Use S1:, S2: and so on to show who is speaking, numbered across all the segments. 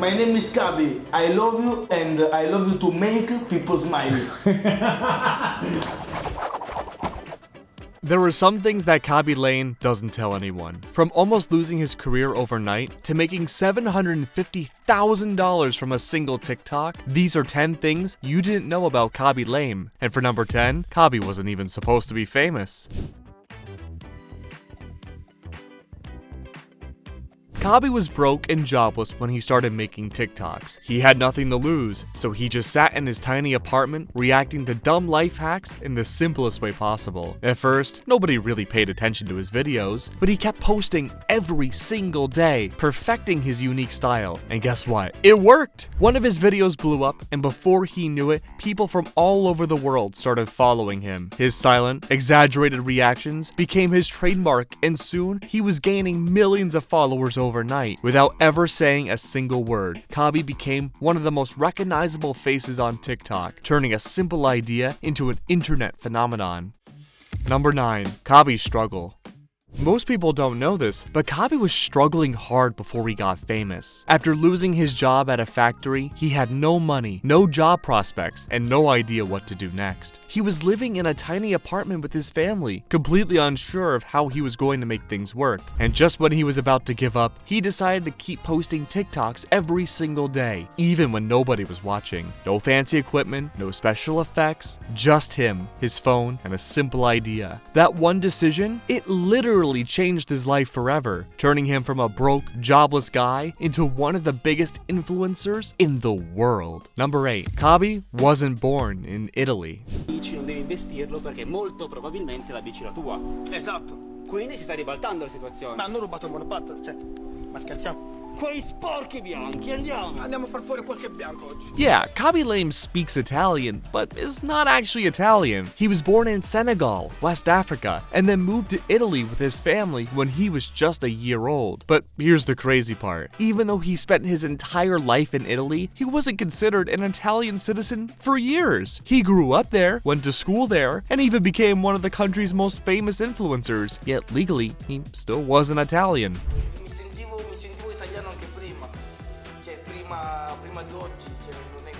S1: My name is Khaby. I love you and I love you to make people smile.
S2: There are some things that Khaby Lame doesn't tell anyone. From almost losing his career overnight to making $750,000 from a single TikTok, these are 10 things you didn't know about Khaby Lame. And for number 10, Khaby wasn't even supposed to be famous. Khaby was broke and jobless when he started making TikToks. He had nothing to lose, so he just sat in his tiny apartment reacting to dumb life hacks in the simplest way possible. At first, nobody really paid attention to his videos, but he kept posting every single day, perfecting his unique style. And guess what? It worked! One of his videos blew up, and before he knew it, people from all over the world started following him. His silent, exaggerated reactions became his trademark, and soon he was gaining millions of followers overnight without ever saying a single word. Khaby became one of the most recognizable faces on TikTok, turning a simple idea into an internet phenomenon. Number 9. Khaby's struggle. Most people don't know this, but Khaby was struggling hard before he got famous. After losing his job at a factory, he had no money, no job prospects, and no idea what to do next. He was living in a tiny apartment with his family, completely unsure of how he was going to make things work. And just when he was about to give up, he decided to keep posting TikToks every single day, even when nobody was watching. No fancy equipment, no special effects, just him, his phone, and a simple idea. That one decision, it literally changed his life forever, turning him from a broke, jobless guy into one of the biggest influencers in the world. Number 8. Khaby wasn't born in Italy.
S3: Non devi investirlo perché molto probabilmente la bici la tua.
S1: Esatto.
S3: Quindi si sta ribaltando la situazione.
S1: Ma hanno rubato il monopattino, cioè, ma scherziamo?
S3: Quei sporchi bianchi, andiamo!
S1: Andiamo a far fuori qualche bianco oggi.
S2: Yeah, Khaby Lame speaks Italian, but is not actually Italian. He was born in Senegal, West Africa, and then moved to Italy with his family when he was just a year old. But here's the crazy part. Even though he spent his entire life in Italy, he wasn't considered an Italian citizen for years. He grew up there, went to school there, and even became one of the country's most famous influencers. Yet legally, he still wasn't Italian.
S1: Mi sentivo italiano anche prima. Cioè, prima di oggi, cioè, non è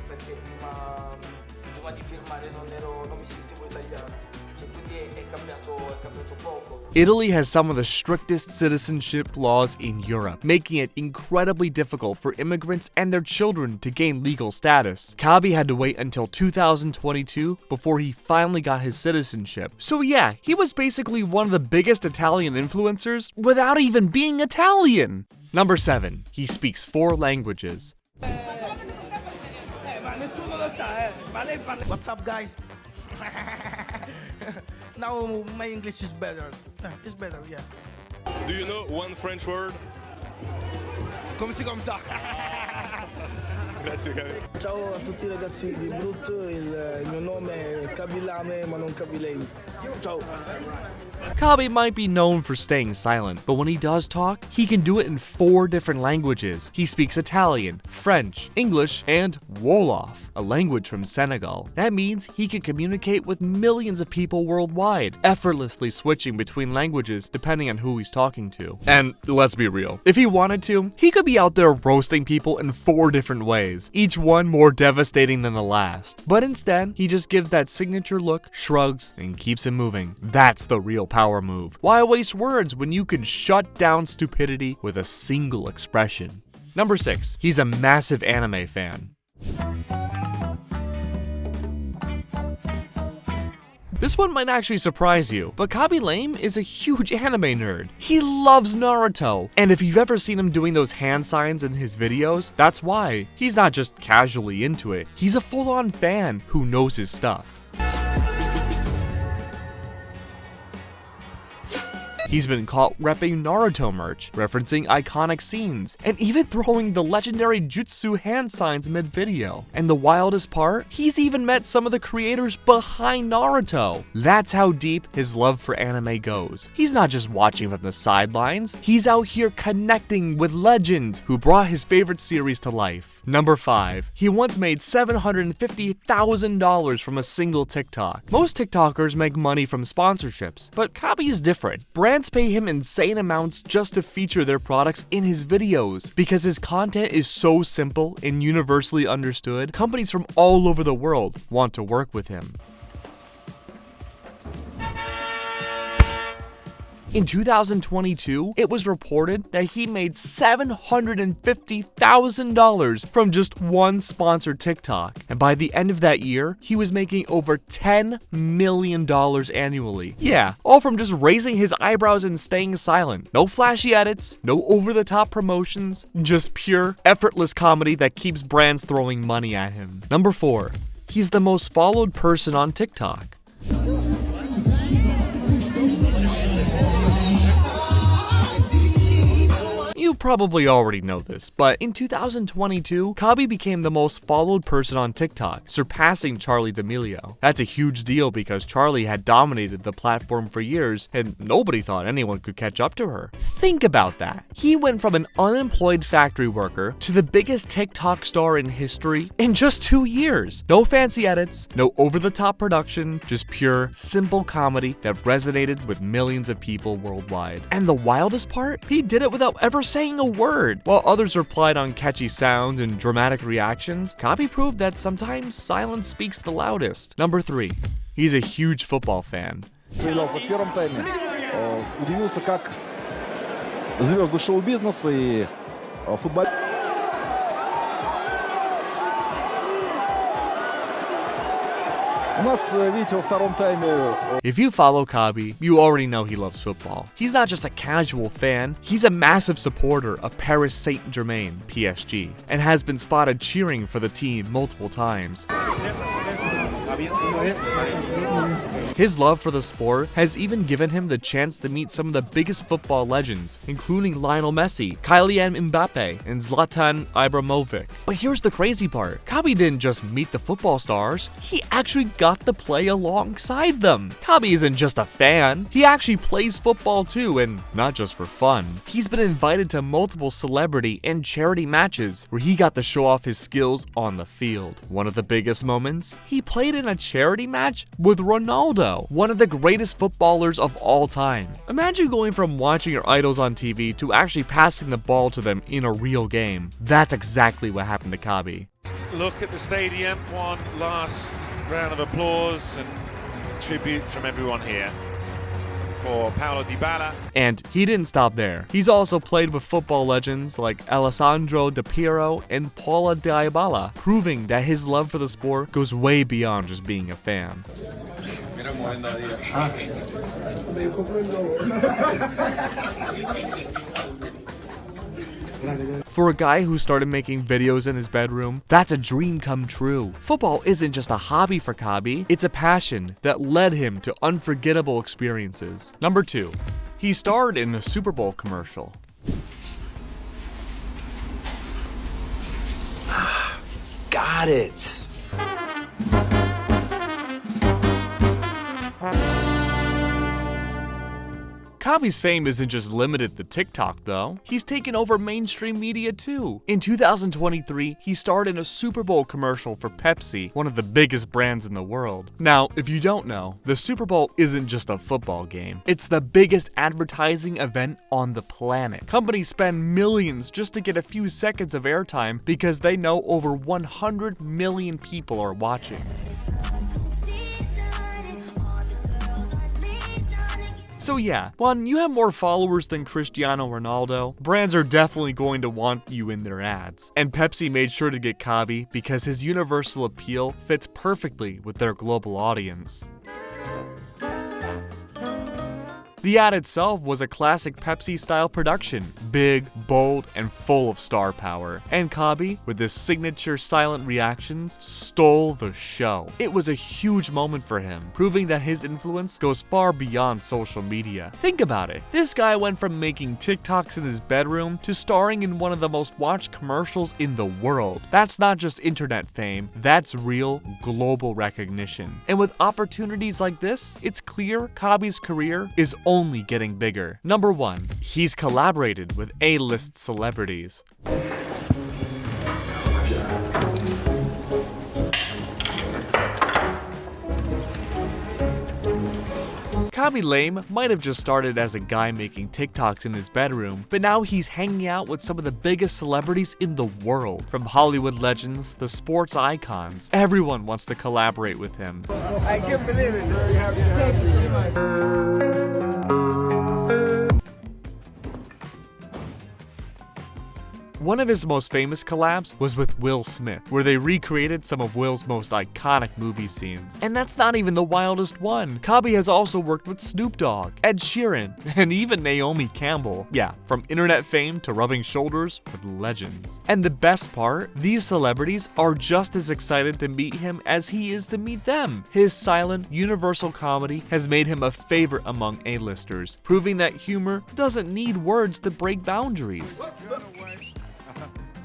S1: perché prima di firmare non mi sentivo italiano. Cioè, quindi è cambiato poco.
S2: Italy has some of the strictest citizenship laws in Europe, making it incredibly difficult for immigrants and their children to gain legal status. Khaby had to wait until 2022 before he finally got his citizenship. So yeah, he was basically one of the biggest Italian influencers without even being Italian. Number 7. He speaks 4 languages.
S1: What's up, guys? Now my English is better. It's better, yeah.
S4: Do you know one French word?
S1: Come si come ça?
S4: Grazie, Khaby.
S1: Ciao a tutti i ragazzi di Brut, il mio nome è Khaby Lame, ma non Khaby Lame. Ciao.
S2: Khaby might be known for staying silent, but when he does talk, he can do it in 4 different languages. He speaks Italian, French, English, and Wolof, a language from Senegal. That means he can communicate with millions of people worldwide, effortlessly switching between languages depending on who he's talking to. And let's be real, if he wanted to, he could be out there roasting people in 4 different ways, each one more devastating than the last. But instead, he just gives that signature look, shrugs, and keeps it moving. That's the real power move. Why waste words when you can shut down stupidity with a single expression? Number 6. He's a massive anime fan. This one might actually surprise you, but Khaby Lame is a huge anime nerd. He loves Naruto, and if you've ever seen him doing those hand signs in his videos, that's why. He's not just casually into it, he's a full-on fan who knows his stuff. He's been caught repping Naruto merch, referencing iconic scenes, and even throwing the legendary jutsu hand signs mid-video. And the wildest part? He's even met some of the creators behind Naruto. That's how deep his love for anime goes. He's not just watching from the sidelines, he's out here connecting with legends who brought his favorite series to life. Number 5. He once made $750,000 from a single TikTok. Most TikTokers make money from sponsorships, but Khaby is different. Brand Brands pay him insane amounts just to feature their products in his videos. Because his content is so simple and universally understood, companies from all over the world want to work with him. In 2022, it was reported that he made $750,000 from just one sponsored TikTok. And by the end of that year, he was making over $10 million annually. Yeah, all from just raising his eyebrows and staying silent. No flashy edits, no over-the-top promotions, just pure, effortless comedy that keeps brands throwing money at him. Number 4. He's the most followed person on TikTok. You probably already know this, but in 2022, Khaby became the most followed person on TikTok, surpassing Charli D'Amelio. That's a huge deal because Charli had dominated the platform for years and nobody thought anyone could catch up to her. Think about that. He went from an unemployed factory worker to the biggest TikTok star in history in just 2 years. No fancy edits, no over-the-top production, just pure, simple comedy that resonated with millions of people worldwide. And the wildest part? He did it without ever saying a word. While others replied on catchy sounds and dramatic reactions, Khaby proved that sometimes silence speaks the loudest. Number 3. He's a huge football fan.
S5: Появлялся в первом тайме. Удивился, как звезды шоу-бизнеса и футбол. У нас, видите, во втором тайме.
S2: If you follow Khaby, you already know he loves football. He's not just a casual fan, he's a massive supporter of Paris Saint-Germain, PSG, and has been spotted cheering for the team multiple times. His love for the sport has even given him the chance to meet some of the biggest football legends, including Lionel Messi, Kylian Mbappe, and Zlatan Ibrahimovic. But here's the crazy part. Khaby didn't just meet the football stars, he actually got to play alongside them. Khaby isn't just a fan, he actually plays football too, and not just for fun. He's been invited to multiple celebrity and charity matches where he got to show off his skills on the field. One of the biggest moments, he played in a charity match with Ronaldo, one of the greatest footballers of all time. Imagine going from watching your idols on TV to actually passing the ball to them in a real game. That's exactly what happened to Khaby.
S6: Look at the stadium, one last round of applause and tribute from everyone here for Paulo Dybala.
S2: And he didn't stop there. He's also played with football legends like Alessandro Di Piero and Paula Dybala, proving that his love for the sport goes way beyond just being a fan. For a guy who started making videos in his bedroom, that's a dream come true. Football isn't just a hobby for Khaby, it's a passion that led him to unforgettable experiences. Number 2. He starred in a Super Bowl commercial.
S7: Got it.
S2: Khaby's fame isn't just limited to TikTok though. He's taken over mainstream media too. In 2023, he starred in a Super Bowl commercial for Pepsi, one of the biggest brands in the world. Now, if you don't know, the Super Bowl isn't just a football game. It's the biggest advertising event on the planet. Companies spend millions just to get a few seconds of airtime because they know over 100 million people are watching. So yeah, when you have more followers than Cristiano Ronaldo, brands are definitely going to want you in their ads. And Pepsi made sure to get Khaby because his universal appeal fits perfectly with their global audience. The ad itself was a classic Pepsi-style production, big, bold, and full of star power. And Khaby, with his signature silent reactions, stole the show. It was a huge moment for him, proving that his influence goes far beyond social media. Think about it. This guy went from making TikToks in his bedroom to starring in one of the most watched commercials in the world. That's not just internet fame, that's real global recognition. And with opportunities like this, it's clear Khaby's career is only getting bigger. Number 1, he's collaborated with A-list celebrities. Khaby Lame might have just started as a guy making TikToks in his bedroom, but now he's hanging out with some of the biggest celebrities in the world. From Hollywood legends, the sports icons, everyone wants to collaborate with him.
S8: I can't believe it. Very happy to have you so much.
S2: One of his most famous collabs was with Will Smith, where they recreated some of Will's most iconic movie scenes. And that's not even the wildest one. Khaby has also worked with Snoop Dogg, Ed Sheeran, and even Naomi Campbell. Yeah, from internet fame to rubbing shoulders with legends. And the best part, these celebrities are just as excited to meet him as he is to meet them. His silent, universal comedy has made him a favorite among A-listers, proving that humor doesn't need words to break boundaries.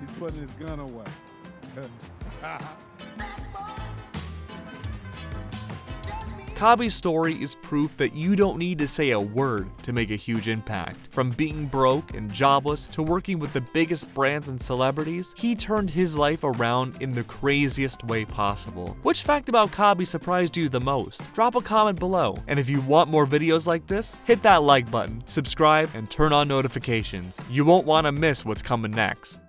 S9: He's putting his gun away.
S2: Khaby's story is proof that you don't need to say a word to make a huge impact. From being broke and jobless to working with the biggest brands and celebrities, he turned his life around in the craziest way possible. Which fact about Khaby surprised you the most? Drop a comment below. And if you want more videos like this, hit that like button, subscribe, and turn on notifications. You won't want to miss what's coming next.